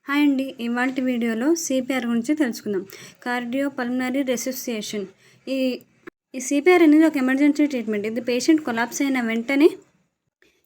Hi అండి. ఇవాల్టి వీడియోలో సిపిఆర్ గురించి తెలుసుకుందాం. Cardio pulmonary resuscitation. ఈ ఈ సిపిఆర్ అనేది ఒక ఎమర్జెన్సీ ట్రీట్మెంట్. ఇది పేషెంట్ కొలాప్స్ అయిన వెంటనే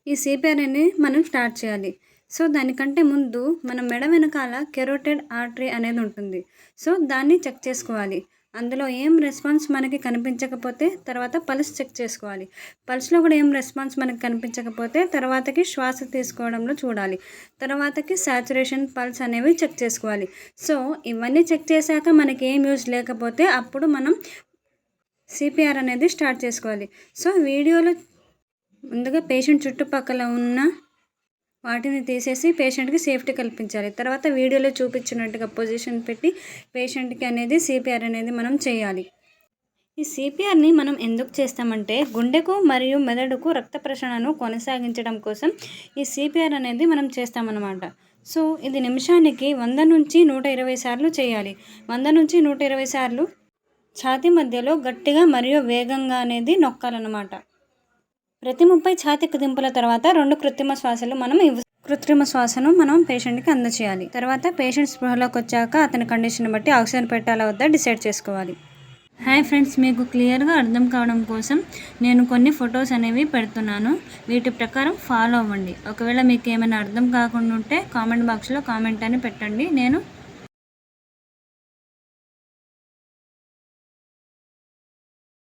ఈ సిపిఆర్ అనేది మనం స్టార్ట్ చేయాలి. సో దానికంటే ముందు మన మెడ వెనకాల కెరోటిడ్ ఆర్టరీ అనేది ఉంటుంది. సో దాన్ని చెక్ చేసుకోవాలి. అందులో ఏం రెస్పాన్స్ మనకి కనిపించకపోతే తర్వాత పల్స్ చెక్ చేసుకోవాలి. పల్స్లో కూడా ఏం రెస్పాన్స్ మనకి కనిపించకపోతే తర్వాతకి శ్వాస తీసుకోవడంలో చూడాలి. తర్వాతకి సాచురేషన్, పల్స్ అనేవి చెక్ చేసుకోవాలి. సో ఇవన్నీ చెక్ చేశాక మనకి ఏం యూజ్ లేకపోతే అప్పుడు మనం సిపిఆర్ అనేది స్టార్ట్ చేసుకోవాలి. సో వీడియోలో ముందుగా పేషెంట్ చుట్టుపక్కల ఉన్న వాటిని తీసేసి పేషెంట్కి సేఫ్టీ కల్పించాలి. తర్వాత వీడియోలో చూపించినట్టుగా పొజిషన్ పెట్టి పేషెంట్కి అనేది సిపిఆర్ అనేది మనం చేయాలి. ఈ సిపిఆర్ని మనం ఎందుకు చేస్తామంటే గుండెకు మరియు మెదడుకు రక్త ప్రసరణను కొనసాగించడం కోసం ఈ సిపిఆర్ అనేది మనం చేస్తామన్నమాట. సో ఇది నిమిషానికి 100 నుంచి 120 సార్లు చేయాలి. 100 నుంచి 120 సార్లు ఛాతీ మధ్యలో గట్టిగా మరియు వేగంగా అనేది నొక్కాలన్నమాట. ప్రతి 30 ఛాతీ కుదింపుల తర్వాత 2 కృత్రిమ శ్వాసను మనం పేషెంట్కి అందచేయాలి. తర్వాత పేషెంట్ స్పృహలోకి వచ్చాక అతని కండిషన్ బట్టి ఆక్సిజన్ పెట్టాలా వద్దా డిసైడ్ చేసుకోవాలి. హాయ్ ఫ్రెండ్స్, మీకు క్లియర్గా అర్థం కావడం కోసం నేను కొన్ని ఫొటోస్ అనేవి పెడుతున్నాను. వీటి ప్రకారం ఫాలో అవ్వండి. ఒకవేళ మీకు ఏమైనా అర్థం కాకుండా ఉంటే కామెంట్ బాక్స్లో కామెంట్ అని పెట్టండి. నేను